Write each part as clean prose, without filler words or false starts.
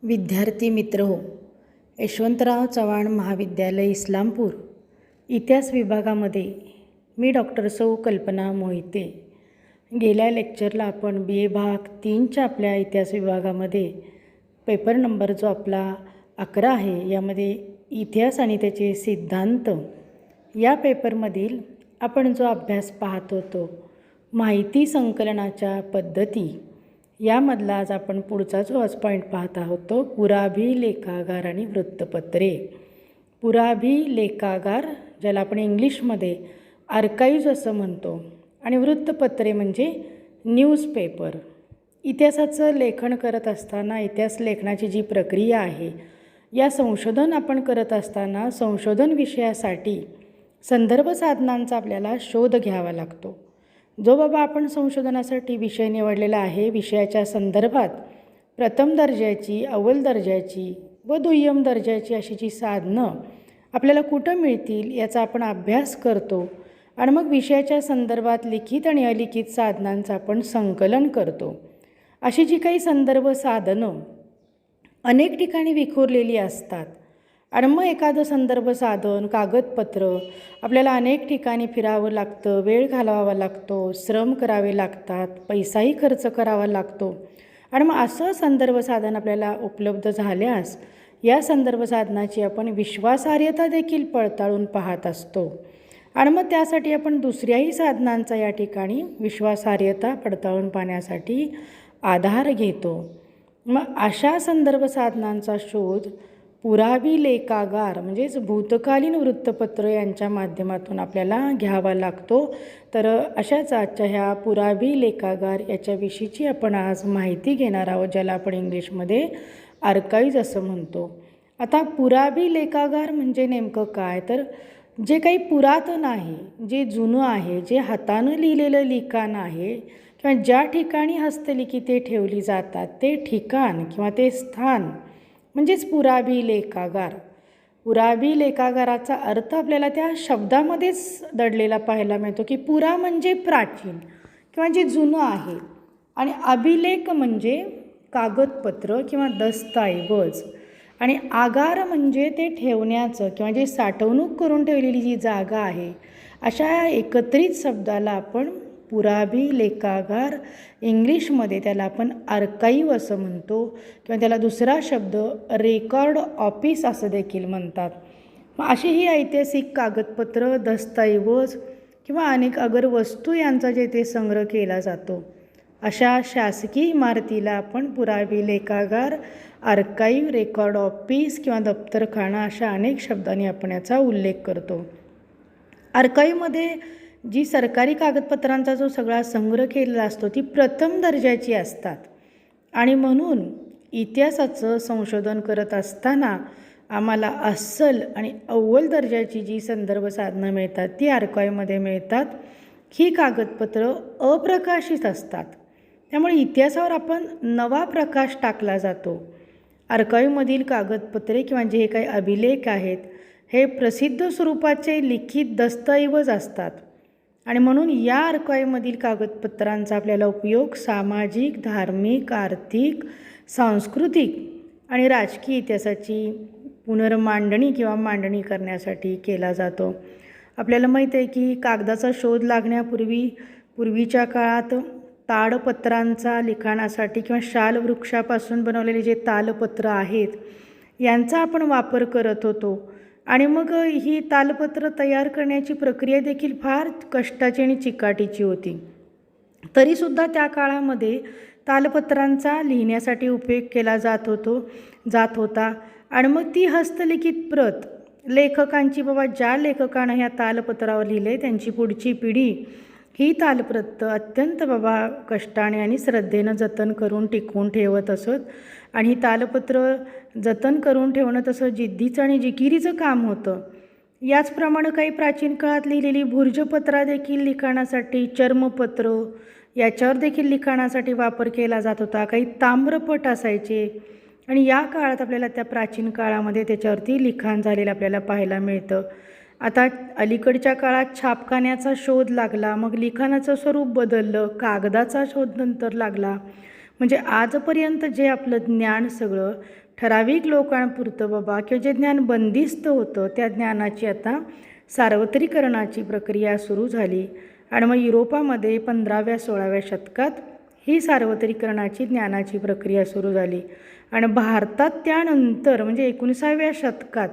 विद्यार्थी मित्र हो, यशवंतराव चव्हाण महाविद्यालय इस्लामपूर इतिहास विभागामध्ये मी डॉक्टर सौ कल्पना मोहिते. गेल्या लेक्चरला आपण BA भाग 3च्या आपल्या इतिहास विभागामध्ये पेपर नंबर जो आपला 11 आहे, यामध्ये इतिहास आणि त्याचे सिद्धांत या पेपरमधील आपण जो अभ्यास पाहत होतो, माहिती संकलनाच्या पद्धती, यामधला आज आपण पुढचा जो आज पॉईंट पाहत आहोत तो पुराभिलेखागार आणि वृत्तपत्रे. पुराभिलेखागार ज्याला आपण इंग्लिशमध्ये आर्काइव्ज असं म्हणतो, आणि वृत्तपत्रे म्हणजे न्यूजपेपर. इतिहासाचं लेखन करत असताना इतिहास लेखनाची जी प्रक्रिया आहे, या संशोधन आपण करत असताना संशोधन विषयासाठी संदर्भ साधनांचा आपल्याला शोध घ्यावा लागतो. जो बाबा आपण संशोधनासाठी विषय निवडलेला आहे, विषयाच्या संदर्भात प्रथम दर्जाची, अव्वल दर्जाची व दुय्यम दर्जाची अशी जी साधनं आपल्याला कुठं मिळतील याचा आपण अभ्यास करतो, आणि मग विषयाच्या संदर्भात लिखित आणि अलिखित साधनांचं आपण संकलन करतो. अशी जी काही संदर्भ साधनं अनेक ठिकाणी विखुरलेली असतात, आणि मग एखादं संदर्भ साधन, कागदपत्र आपल्याला अनेक ठिकाणी फिरावं लागतं, वेळ घालवावा लागतो, श्रम करावे लागतात, पैसाही खर्च करावा लागतो. आणि मग असं संदर्भ साधन आपल्याला उपलब्ध झाल्यास या संदर्भ साधनाची आपण विश्वासार्हता देखील पडताळून पाहत असतो, आणि मग त्यासाठी आपण दुसऱ्याही साधनांचा या ठिकाणी विश्वासार्हता पडताळून पाहण्यासाठी आधार घेतो. मग अशा संदर्भ साधनांचा शोध पुराभिलेखागार म्हणजेच भूतकालीन वृत्तपत्र यांच्या माध्यमातून आपल्याला घ्यावा लागतो. तर अशाच आजच्या ह्या पुराभिलेखागार याच्याविषयीची आपण आज माहिती घेणार आहोत, ज्याला आपण इंग्लिशमध्ये आर्काइव्ज असं म्हणतो. आता पुराभिलेखागार म्हणजे नेमकं काय, तर जे काही पुरातन आहे, जे जुनं आहे, जे हातानं लिहिलेलं लिखाण आहे किंवा ज्या ठिकाणी हस्तलिखिते ठेवली जातात ते ठिकाण किंवा ते स्थान म्हणजेच पुराभिलेखागार. पुराभिलेखागाराचा अर्थ आपल्याला त्या शब्दामध्येच दडलेला पाहायला मिळतो की पुरा म्हणजे प्राचीन किंवा जे जुनं आहे, आणि अभिलेख म्हणजे कागदपत्र किंवा दस्तऐवज, आणि आगार म्हणजे ते ठेवण्याचं किंवा जे साठवणूक करून ठेवलेली जी जागा आहे, अशा एकत्रित शब्दाला आपण पुराभिलेखागार, इंग्लिशमध्ये त्याला आपण आर्काइव्ह असं म्हणतो, किंवा त्याला दुसरा शब्द रेकॉर्ड ऑफिस असं देखील म्हणतात. मग अशी ही ऐतिहासिक कागदपत्र, दस्तऐवज किंवा अनेक अगर वस्तू यांचा जेथे संग्रह केला जातो, अशा शासकीय इमारतीला आपण पुराभिलेखागार, आर्काइव्ह, रेकॉर्ड ऑफिस किंवा दप्तरखाना अशा अनेक शब्दांनी आपण याचा उल्लेख करतो. आर्काइव्हमध्ये जी सरकारी कागदपत्रांचा जो सगळा संग्रह केलेला असतो ती प्रथम दर्जाची असतात, आणि म्हणून इतिहासाचं संशोधन करत असताना आम्हाला अस्सल आणि अव्वल दर्जाची जी संदर्भ साधनं मिळतात ती आर्काइव्हमध्ये मिळतात. ही कागदपत्र अप्रकाशित असतात, त्यामुळे इतिहासावर आपण नवा प्रकाश टाकला जातो. आर्काइव्हमधील कागदपत्रे किंवा जे काही अभिलेख आहेत हे प्रसिद्ध स्वरूपाचे लिखित दस्तऐवज असतात, आणि म्हणून या आर्काइव्हमधील कागदपत्रांचा आपल्याला उपयोग सामाजिक, धार्मिक, आर्थिक, सांस्कृतिक आणि राजकीय इतिहासाची पुनर्मांडणी किंवा मांडणी करण्यासाठी केला जातो. आपल्याला माहीत आहे की कागदाचा शोध पूर्वीच्या काळात ताडपत्रांचा लिखाणासाठी किंवा शाल वृक्षापासून बनवलेले जे तालपत्र आहेत यांचा आपण वापर करत होतो, आणि मग ही तालपत्र तयार करण्याची प्रक्रिया देखील फार कष्टाची आणि चिकाटीची होती. तरीसुद्धा त्या काळामध्ये तालपत्रांचा लिहिण्यासाठी उपयोग केला जात होता, आणि मग ती हस्तलिखित प्रत लेखकांची, बाबा ज्या लेखकानं ह्या तालपत्रावर लिहिले त्यांची पुढची पिढी ही तालपत्र अत्यंत बाबा कष्टाने आणि श्रद्धेनं जतन करून टिकवून ठेवत असत, आणि ही तालपत्र जतन करून ठेवणं तसं जिद्दीचं आणि जिकिरीचं काम होतं. याचप्रमाणे काही प्राचीन काळात लिहिलेली भुर्जपत्रा देखील लिखाणासाठी, चर्मपत्र याच्यावर देखील लिखाणासाठी वापर केला जात होता. काही ताम्रपट असायचे, आणि या काळात आपल्याला त्या प्राचीन काळामध्ये त्याच्यावरती लिखाण झालेलं आपल्याला पाहायला मिळतं. आता अलीकडच्या काळात छापखान्याचा शोध लागला, मग लिखाणाचं स्वरूप बदललं, कागदाचा शोध नंतर लागला. म्हणजे आजपर्यंत जे आपलं ज्ञान सगळं ठराविक लोकांपुरतं बाबा किंवा जे ज्ञान बंदिस्त होतं त्या ज्ञानाची आता सार्वत्रिकरणाची प्रक्रिया सुरू झाली. आणि मग युरोपामध्ये 15व्या-16व्या शतकात ही सार्वत्रिकरणाची ज्ञानाची प्रक्रिया सुरू झाली. आणि भारतात त्यानंतर म्हणजे 19व्या शतकात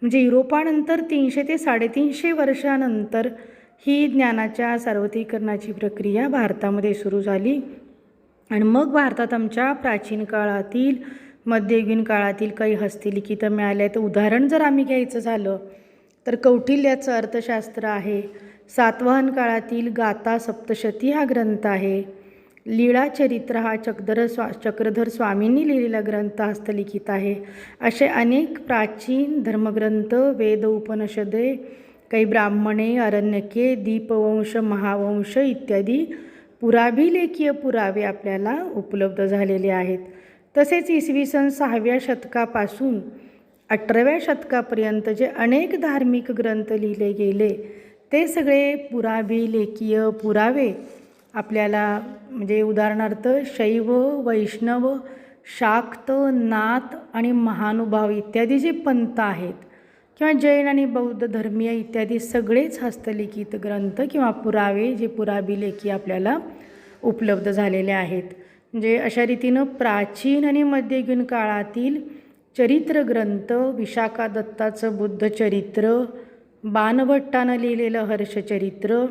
म्हणजे युरोपानंतर 300 ते 350 वर्षानंतर ही ज्ञानाच्या सार्वत्रिकरणाची प्रक्रिया भारतामध्ये सुरू झाली. आणि मग भारतात आमच्या प्राचीन काळातील मध्ययुगीन काळातील काही हस्तलिखितं मिळाले आहेत. उदाहरण जर आम्ही घ्यायचं झालं तर कौटिल्याचं अर्थशास्त्र आहे. सातवाहन काळातील गाथा सप्तशती हा ग्रंथ आहे. लीळाचरित्र हा चक्रधर स्वामींनी लिहिलेला ग्रंथ हस्तलिखित आहे. असे अनेक प्राचीन धर्मग्रंथ, वेद, उपनिषदे, काही ब्राह्मणे, अरण्यके, दीपवंश, महावंश इत्यादी पुराभिलेखीय पुरावे आपल्याला उपलब्ध झालेले आहेत. तसेच इसवी सन 6व्या शतकापासून 18व्या शतकापर्यंत जे अनेक धार्मिक ग्रंथ लिहिले गेले ते सगळे पुराभिलेखीय पुरावे आपल्याला म्हणजे उदाहरणार्थ शैव, वैष्णव, शाक्त, नाथ आणि महानुभाव इत्यादी जे पंथ आहेत किंवा जैन आणि बौद्ध धर्मीय इत्यादी सगळेच हस्तलिखित ग्रंथ किंवा पुरावे जे पुराभिलेखी आपल्याला उपलब्ध झालेले आहेत. म्हणजे अशा रीतीनं प्राचीन आणि मध्ययुगीन काळातील चरित्र ग्रंथ, विशाखा दत्ताचं बुद्धचरित्र, बाणभट्टानं लिहिलेलं हर्षचरित्र,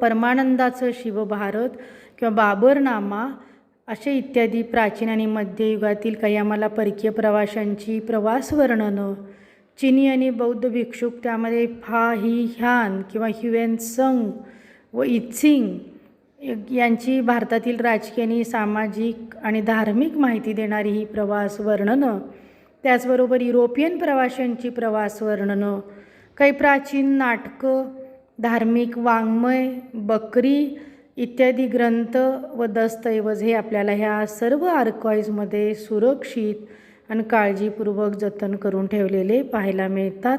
परमानंदाचं शिवभारत किंवा बाबरनामा असे इत्यादी प्राचीन आणि मध्ययुगातील काही आम्हाला परकीय प्रवाशांची प्रवास वर्णनं, चिनी आणि बौद्ध भिक्षुक त्यामध्ये फा ही ह्यान किंवा ह्युएनसंग व इत्सिंग यांची भारतातील राजकीय आणि सामाजिक आणि धार्मिक माहिती देणारी ही प्रवास वर्णनं, त्याचबरोबर युरोपियन प्रवाशांची प्रवास वर्णनं, काही प्राचीन नाटकं, धार्मिक वाङ्मय, बकरी इत्यादी ग्रंथ व दस्तऐवज हे आपल्याला ह्या सर्व आर्काइव्हमध्ये सुरक्षित आणि काळजीपूर्वक जतन करून ठेवलेले पाहायला मिळतात.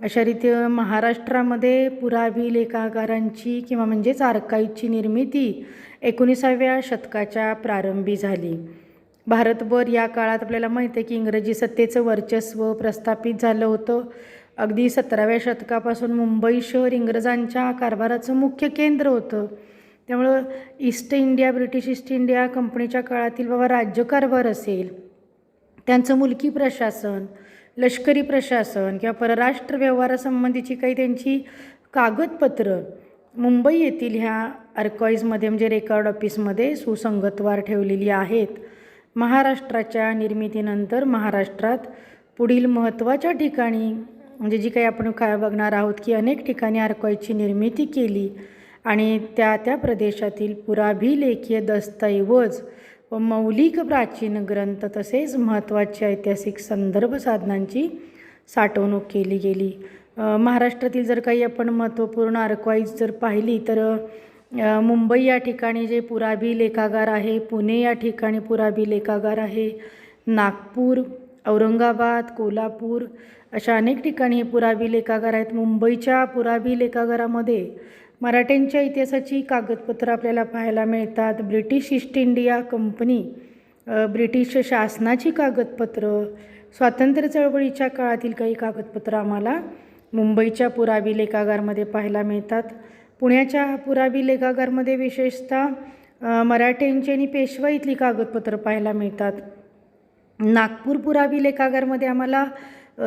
अशा रीतीने महाराष्ट्रामध्ये पुराभिलेखागारांची किंवा म्हणजेच आर्काइव्हची निर्मिती 19व्या शतकाच्या प्रारंभी झाली. भारतभर या काळात आपल्याला माहिती आहे की इंग्रजी सत्तेचं वर्चस्व प्रस्थापित झालं होतं. अगदी 17व्या शतकापासून मुंबई शहर इंग्रजांच्या कारभाराचं मुख्य केंद्र होतं. त्यामुळं ब्रिटिश ईस्ट इंडिया कंपनीच्या काळातील बाबा राज्यकारभार असेल, त्यांचं मुलकी प्रशासन, लष्करी प्रशासन किंवा परराष्ट्र व्यवहारासंबंधीची काही त्यांची कागदपत्रं मुंबई येथील ह्या आर्काइव्हमध्ये म्हणजे रेकॉर्ड ऑफिसमध्ये सुसंगतवार ठेवलेली आहेत. महाराष्ट्राच्या निर्मितीनंतर महाराष्ट्रात पुढील महत्त्वाच्या ठिकाणी म्हणजे जी काही आपण काय बघणार आहोत की अनेक ठिकाणी आर्काइव्हची निर्मिती केली आणि त्या प्रदेशातील पुराभिलेखीय दस्तऐवज व मौलिक प्राचीन ग्रंथ तसेच महत्त्वाच्या ऐतिहासिक संदर्भ साधनांची साठवणूक केली गेली. महाराष्ट्रातील जर काही आपण महत्त्वपूर्ण आर्काइव्ह जर पाहिली तर मुंबई या ठिकाणी जे पुराभिलेखागार आहे, पुणे या ठिकाणी पुराभिलेखागार आहे, नागपूर, औरंगाबाद, कोल्हापूर अशा अनेक ठिकाणी हे पुराभिलेखागार आहेत. मुंबईच्या पुराभिलेखागारामध्ये मराठ्यांच्या इतिहासाची कागदपत्रं आपल्याला पाहायला मिळतात. British east India company, British शासनाची कागदपत्रं, स्वातंत्र्य चळवळीच्या काळातील काही कागदपत्रं आम्हाला मुंबईच्या पुराभिलेखागारमध्ये पाहायला मिळतात. पुण्याच्या पुराभिलेखागारमध्ये विशेषतः मराठ्यांची आणि पेशवा इथली कागदपत्रं पाहायला मिळतात. नागपूर पुराभिलेखागारमध्ये आम्हाला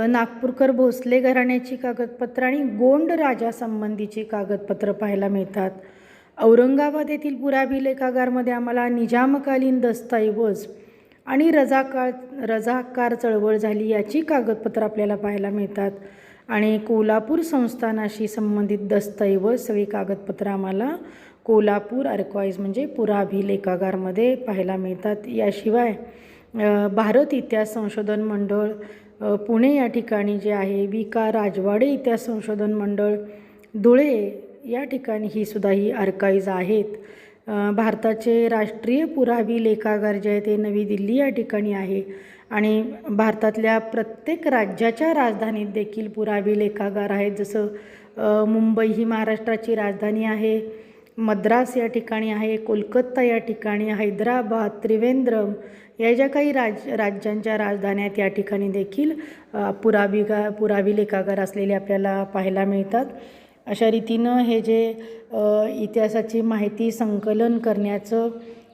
नागपूरकर भोसले घराण्याची कागदपत्रं आणि गोंड राजासंबंधीची कागदपत्रं पाहायला मिळतात. औरंगाबाद येथील पुराभिलेखागारमध्ये आम्हाला निजामकालीन दस्तऐवज आणि रजाकार चळवळ झाली याची कागदपत्रं आपल्याला पाहायला मिळतात. आणि कोल्हापूर संस्थानाशी संबंधित दस्तऐवज सगळी कागदपत्रं आम्हाला कोल्हापूर आर्काइव्ह म्हणजे पुराभिलेखागारमध्ये पाहायला मिळतात. याशिवाय भारत इतिहास संशोधन मंडळ पुणे या ठिकाणी जे आहे, विका राजवाडे इतिहास संशोधन मंडळ धुळे या ठिकाणी ही आर्काइव्ह आहेत. भारताचे राष्ट्रीय पुराभिलेखागार जे आहे ते नवी दिल्ली या ठिकाणी आहे आणि भारतातल्या प्रत्येक राज्याच्या राजधानीत देखील पुराभिलेखागार आहेत. जसं मुंबई ही महाराष्ट्राची राजधानी आहे, मद्रास या ठिकाणी आहे, कोलकाता या ठिकाणी, हैदराबाद, त्रिवेंद्रम या ज्या काही राज्यांच्या राजधान्या आहेत या ठिकाणी देखील पुरावी लेखागार असलेले आपल्याला पाहायला मिळतात. अशा रीतीनं हे जे इतिहासाची माहिती संकलन करण्याचं,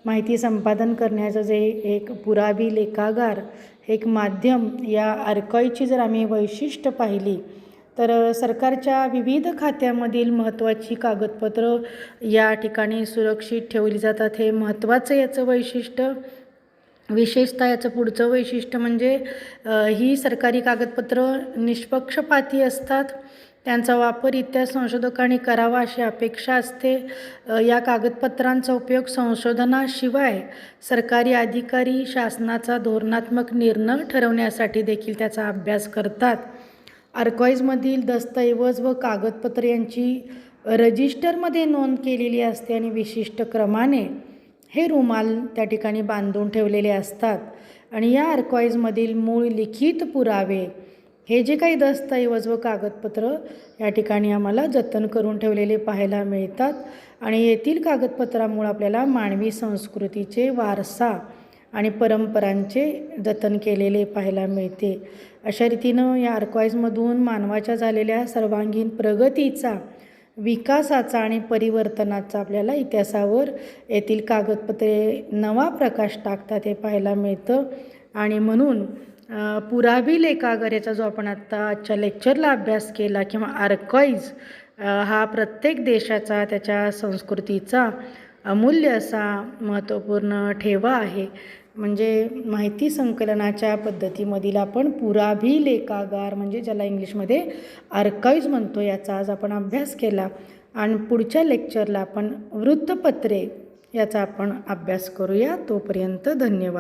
माहिती संपादन करण्याचं जे एक पुरावी लेखागार एक माध्यम, या आर्काईव्हची जर आम्ही वैशिष्ट्य पाहिली तर सरकारच्या विविध खात्यामधील महत्त्वाची कागदपत्रं या ठिकाणी सुरक्षित ठेवली जातात. हे महत्त्वाचं याचं वैशिष्ट्य. विशेषतः याचं पुढचं वैशिष्ट्य म्हणजे ही सरकारी कागदपत्रं निष्पक्षपाती असतात. त्यांचा वापर इतिहास संशोधकांनी करावा अशी अपेक्षा असते. या कागदपत्रांचा उपयोग संशोधनाशिवाय सरकारी अधिकारी शासनाचा धोरणात्मक निर्णय ठरवण्यासाठी देखील त्याचा अभ्यास करतात. आर्काईव्हमधील दस्तऐवज व कागदपत्रे यांची रजिस्टरमध्ये नोंद केलेली असते आणि विशिष्ट क्रमाने हे रुमाल त्या ठिकाणी बांधून ठेवलेले असतात. आणि या आर्काईव्हमधील मूळ लिखित पुरावे हे जे काही दस्तऐवज व कागदपत्र या ठिकाणी आम्हाला जतन करून ठेवलेले पाहायला मिळतात. आणि येथील कागदपत्रामुळे आपल्याला मानवी संस्कृतीचे वारसा आणि परंपरांचे जतन केलेले पाहायला मिळते. अशा रीतीनं या आर्काईव्हमधून मानवाच्या झालेल्या सर्वांगीण प्रगतीचा, विकासाचा आणि परिवर्तनाचा आपल्याला इतिहासावर येथील कागदपत्रे नवा प्रकाश टाकतात हे पाहायला मिळतं. आणि म्हणून पुरावी लेखागार याचा जो आपण आजच्या लेक्चरला अभ्यास केला किंवा आर्काईव्ह हा प्रत्येक देशाचा, त्याच्या संस्कृतीचा अमूल्य असा महत्त्वपूर्ण ठेवा आहे. म्हणजे माहिती संकलनाच्या पद्धतीमधील आपण पुरावी लेखागार म्हणजे ज्याला इंग्लिशमध्ये आर्काईव्ह म्हणतो याचा आज आपण अभ्यास केला. आणि पुढच्या लेक्चरला आपण वृत्तपत्रे याचा आपण अभ्यास करूया. तोपर्यंत धन्यवाद.